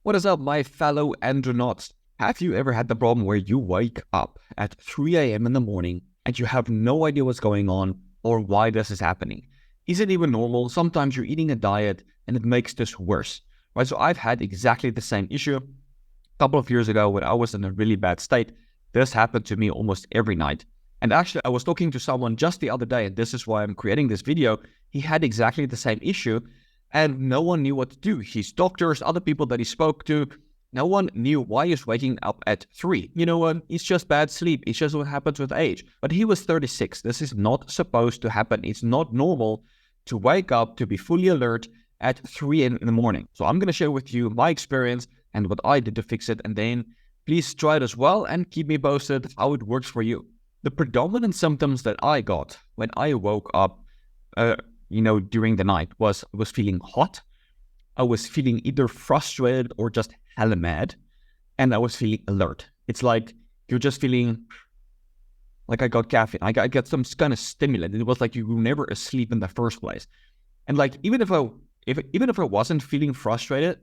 What is up, my fellow andronauts? Have you ever had the problem where you wake up at 3 a.m. in the morning and you have no idea what's going on or why this is happening? Is it even normal? Sometimes you're eating a diet and it makes this worse, right? So I've had exactly the same issue. A couple of years ago when I was in a really bad state, this happened to me almost every night. And actually, I was talking to someone just the other day, and this is why I'm creating this video. He had exactly the same issue, and no one knew what to do. His doctors, other people that he spoke to, no one knew why he's waking up at 3. You know what? It's just bad sleep. It's just what happens with age. But he was 36. This is not supposed to happen. It's not normal to wake up, to be fully alert at 3 in the morning. So I'm going to share with you my experience and what I did to fix it. And then please try it as well and keep me posted how it works for you. The predominant symptoms that I got when I woke up, during the night was feeling hot. I was feeling either frustrated or just hella mad, and I was feeling alert. It's like you're just feeling like I got caffeine. I got some kind of stimulant. It was like you were never asleep in the first place. And like even if I wasn't feeling frustrated,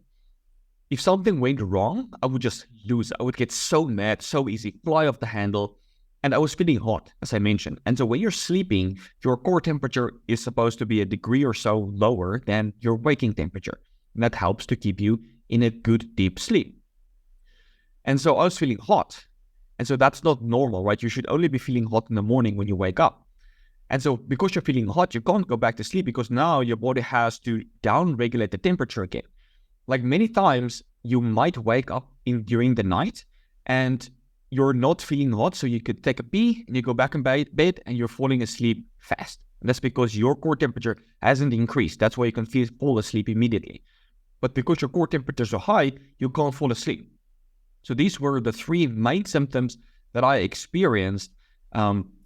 if something went wrong, I would just lose. I would get so mad, so easy, fly off the handle. And I was feeling hot, as I mentioned. And so when you're sleeping, your core temperature is supposed to be a degree or so lower than your waking temperature. And that helps to keep you in a good, deep sleep. And so I was feeling hot. And so that's not normal, right? You should only be feeling hot in the morning when you wake up. And so because you're feeling hot, you can't go back to sleep because now your body has to down-regulate the temperature again. Like many times, you might wake up during the night and you're not feeling hot, so you could take a pee and you go back in bed and you're falling asleep fast. And that's because your core temperature hasn't increased. That's why you can fall asleep immediately. But because your core temperatures are high, you can't fall asleep. So these were the 3 main symptoms that I experienced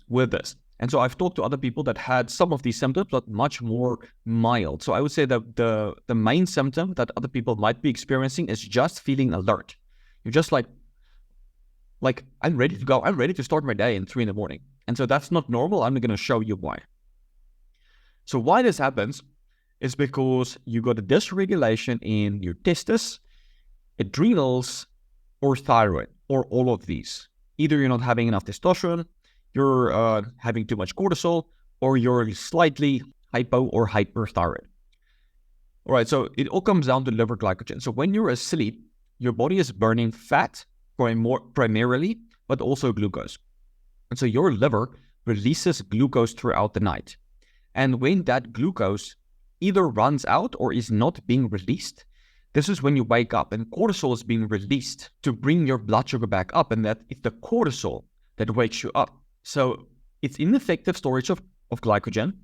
with this. And so I've talked to other people that had some of these symptoms, but much more mild. So I would say that the main symptom that other people might be experiencing is just feeling alert. You're just like I'm ready to go. I'm ready to start my day in 3 in the morning. And so that's not normal. I'm going to show you why. So why this happens is because you got a dysregulation in your testes, adrenals, or thyroid, or all of these. Either you're not having enough testosterone, you're having too much cortisol, or you're slightly hypo or hyperthyroid. All right, so it all comes down to liver glycogen. So when you're asleep, your body is burning fat, primarily, but also glucose. And so your liver releases glucose throughout the night. And when that glucose either runs out or is not being released, this is when you wake up and cortisol is being released to bring your blood sugar back up. And that it's the cortisol that wakes you up. So it's ineffective storage of glycogen.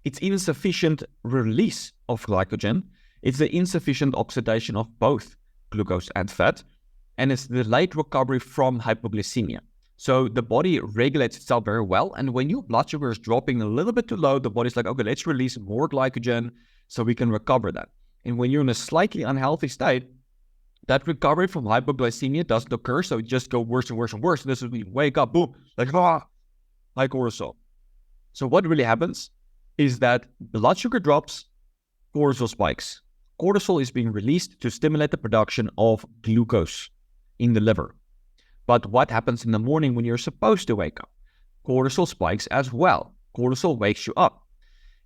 It's insufficient release of glycogen. It's the insufficient oxidation of both glucose and fat. And it's the late recovery from hypoglycemia. So the body regulates itself very well. And when your blood sugar is dropping a little bit too low, the body's like, okay, let's release more glycogen so we can recover that. And when you're in a slightly unhealthy state, that recovery from hypoglycemia doesn't occur. So it just goes worse and worse and worse. And this is when you wake up, boom, like, high cortisol. So what really happens is that blood sugar drops, cortisol spikes. Cortisol is being released to stimulate the production of glucose in the liver. But what happens in the morning when you're supposed to wake up? Cortisol spikes as well. Cortisol wakes you up.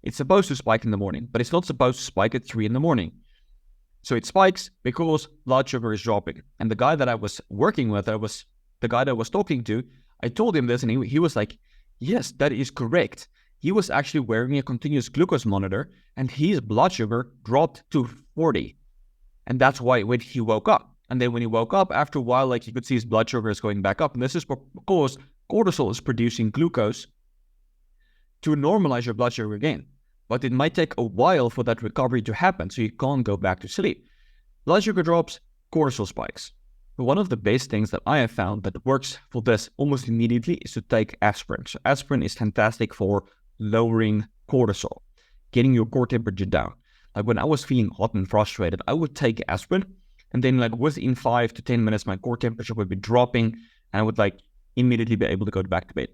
It's supposed to spike in the morning, but it's not supposed to spike at 3 in the morning. So it spikes because blood sugar is dropping. And the guy that I was working with, the guy that I was talking to, I told him this and he was like, yes, that is correct. He was actually wearing a continuous glucose monitor and his blood sugar dropped to 40. And that's why when he woke up. And then when he woke up, after a while, like you could see his blood sugar is going back up. And this is because cortisol is producing glucose to normalize your blood sugar again. But it might take a while for that recovery to happen, so you can't go back to sleep. Blood sugar drops, cortisol spikes. But one of the best things that I have found that works for this almost immediately is to take aspirin. So aspirin is fantastic for lowering cortisol, getting your core temperature down. Like when I was feeling hot and frustrated, I would take aspirin. And then like within 5 to 10 minutes, my core temperature would be dropping and I would like immediately be able to go back to bed.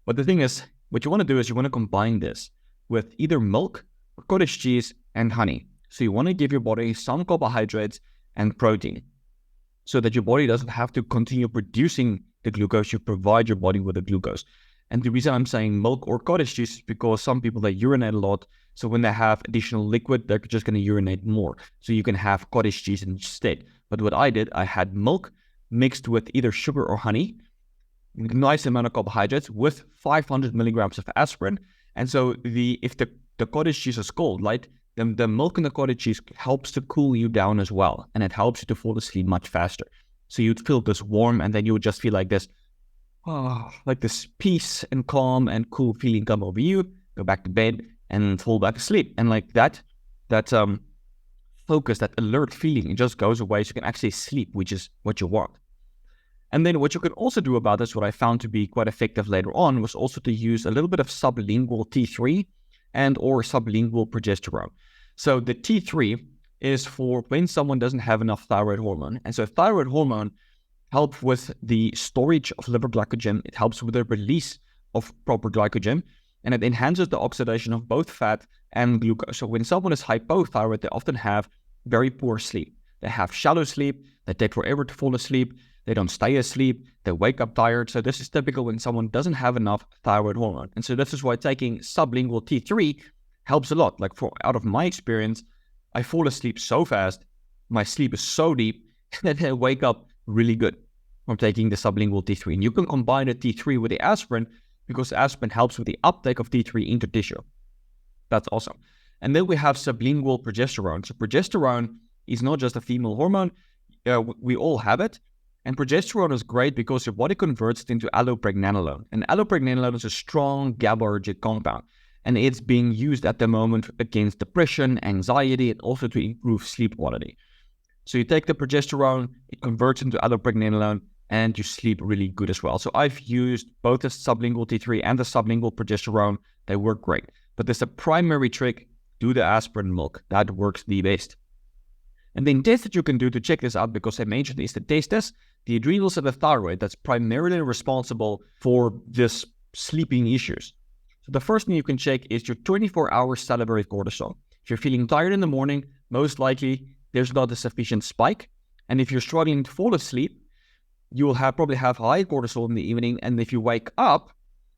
But the thing is, what you want to do is you want to combine this with either milk or cottage cheese and honey. So you want to give your body some carbohydrates and protein, so that your body doesn't have to continue producing the glucose. You provide your body with the glucose. And the reason I'm saying milk or cottage cheese is because some people, they urinate a lot. So when they have additional liquid, they're just going to urinate more. So you can have cottage cheese instead. But what I did, I had milk mixed with either sugar or honey, nice amount of carbohydrates with 500 milligrams of aspirin. And so if the cottage cheese is cold, right, then the milk in the cottage cheese helps to cool you down as well. And it helps you to fall asleep much faster. So you'd feel this warm, and then you would just feel like this, like this peace and calm and cool feeling come over you, go back to bed and fall back asleep. And like that focus, that alert feeling, it just goes away. So you can actually sleep, which is what you want. And then what you can also do about this, what I found to be quite effective later on, was also to use a little bit of sublingual T3 and or sublingual progesterone. So the T3 is for when someone doesn't have enough thyroid hormone. And so thyroid hormone helps with the storage of liver glycogen. It helps with the release of proper glycogen, and it enhances the oxidation of both fat and glucose. So when someone is hypothyroid, they often have very poor sleep. They have shallow sleep. They take forever to fall asleep. They don't stay asleep. They wake up tired. So this is typical when someone doesn't have enough thyroid hormone. And so this is why taking sublingual T3 helps a lot. Like out of my experience, I fall asleep so fast, my sleep is so deep that I wake up really good from taking the sublingual T3. And you can combine the T3 with the aspirin because aspirin helps with the uptake of T3 into tissue. That's awesome. And then we have sublingual progesterone. So progesterone is not just a female hormone. We all have it. And progesterone is great because your body converts it into allopregnanolone. And allopregnanolone is a strong GABAergic compound. And it's being used at the moment against depression, anxiety, and also to improve sleep quality. So you take the progesterone, it converts into allopregnanolone, and you sleep really good as well. So I've used both the sublingual T3 and the sublingual progesterone. They work great. But there's a primary trick: do the aspirin milk. That works the best. And then tests that you can do to check this out, because I mentioned, is the taste test, the adrenals and the thyroid, that's primarily responsible for this sleeping issues. So the first thing you can check is your 24-hour salivary cortisol. If you're feeling tired in the morning, most likely there's not a sufficient spike. And if you're struggling to fall asleep, you will probably have high cortisol in the evening. And if you wake up,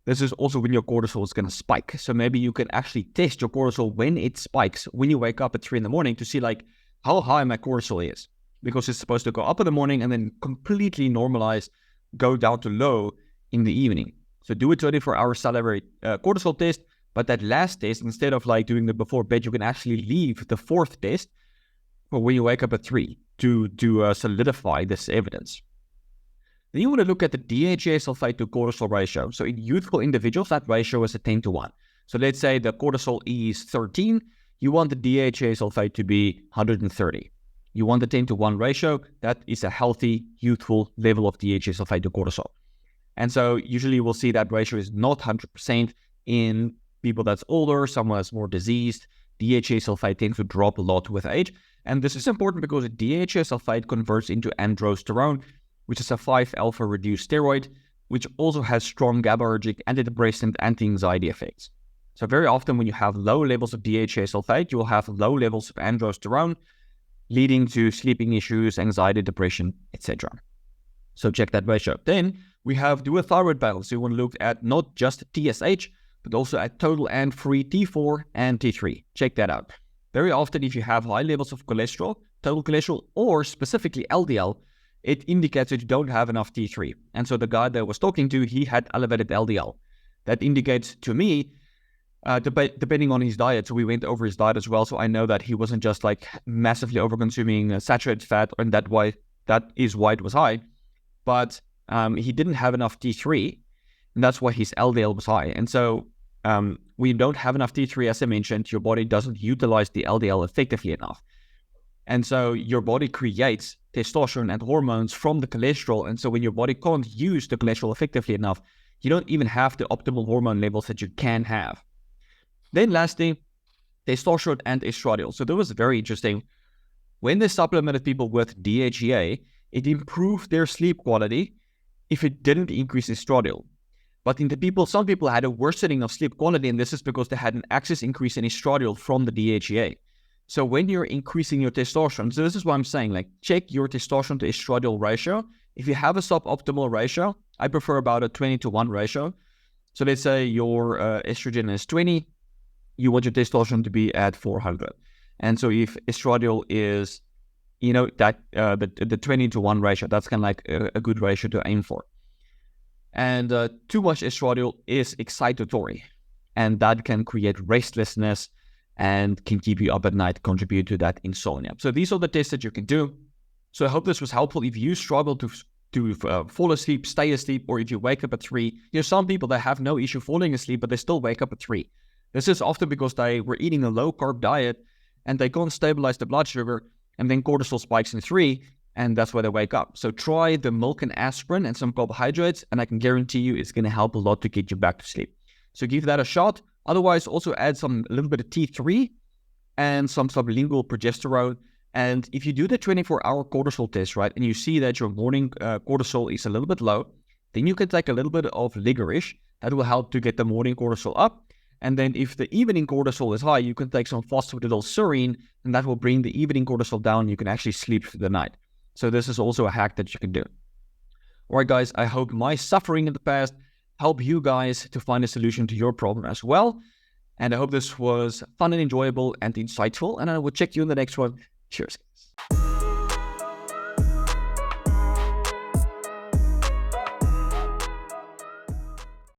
this is also when your cortisol is going to spike. So maybe you can actually test your cortisol when it spikes, when you wake up at 3 in the morning, to see like how high my cortisol is. Because it's supposed to go up in the morning and then completely normalize, go down to low in the evening. So do a 24-hour salivary cortisol test. But that last test, instead of like doing the before bed, you can actually leave the fourth test for when you wake up at 3 to solidify this evidence. Then you want to look at the DHEA sulfate to cortisol ratio. So in youthful individuals, that ratio is a 10-1. So let's say the cortisol is 13. You want the DHEA sulfate to be 130. You want the 10-1 ratio. That is a healthy, youthful level of DHEA sulfate to cortisol. And so usually we'll see that ratio is not 100% in people that's older, someone that's more diseased. DHEA sulfate tends to drop a lot with age. And this is important because DHEA sulfate converts into androsterone, which is a 5-alpha reduced steroid, which also has strong GABAergic, antidepressant, anti-anxiety effects. So very often when you have low levels of DHEA sulfate, you will have low levels of androsterone, leading to sleeping issues, anxiety, depression, etc. So check that ratio. Then we do a thyroid balance. So you want to look at not just TSH, but also at total and free T4 and T3. Check that out. Very often if you have high levels of cholesterol, total cholesterol, or specifically LDL, it indicates that you don't have enough T3. And so the guy that I was talking to, he had elevated LDL. That indicates to me, depending on his diet, so we went over his diet as well, so I know that he wasn't just like massively over-consuming saturated fat, and that is why it was high, but he didn't have enough T3, and that's why his LDL was high. And so when you don't have enough T3, as I mentioned, your body doesn't utilize the LDL effectively enough. And so your body creates testosterone and hormones from the cholesterol. And so when your body can't use the cholesterol effectively enough, you don't even have the optimal hormone levels that you can have. Then lastly, testosterone and estradiol. So that was very interesting. When they supplemented people with DHEA, it improved their sleep quality if it didn't increase estradiol. But some people had a worsening of sleep quality, and this is because they had an excess increase in estradiol from the DHEA. So when you're increasing your testosterone, so this is what I'm saying, like check your testosterone to estradiol ratio. If you have a suboptimal ratio, I prefer about a 20-1 ratio. So let's say your estrogen is 20, you want your testosterone to be at 400. And so if estradiol is, that the 20-1 ratio, that's kind of like a good ratio to aim for. And too much estradiol is excitatory, and that can create restlessness and can keep you up at night, contribute to that insomnia. So these are the tests that you can do. So I hope this was helpful. If you struggle to fall asleep, stay asleep, or if you wake up at 3, some people that have no issue falling asleep, but they still wake up at 3. This is often because they were eating a low-carb diet and they can't stabilize the blood sugar, and then cortisol spikes in 3, and that's why they wake up. So try the milk and aspirin and some carbohydrates, and I can guarantee you it's going to help a lot to get you back to sleep. So give that a shot. Otherwise, also add a little bit of T3 and some sublingual progesterone. And if you do the 24-hour cortisol test, right, and you see that your morning cortisol is a little bit low, then you can take a little bit of licorice. That will help to get the morning cortisol up. And then if the evening cortisol is high, you can take some phosphatidylserine, and that will bring the evening cortisol down. You can actually sleep through the night. So this is also a hack that you can do. All right, guys, I hope my suffering in the past helped you guys to find a solution to your problem as well. And I hope this was fun and enjoyable and insightful. And I will check you in the next one. Cheers.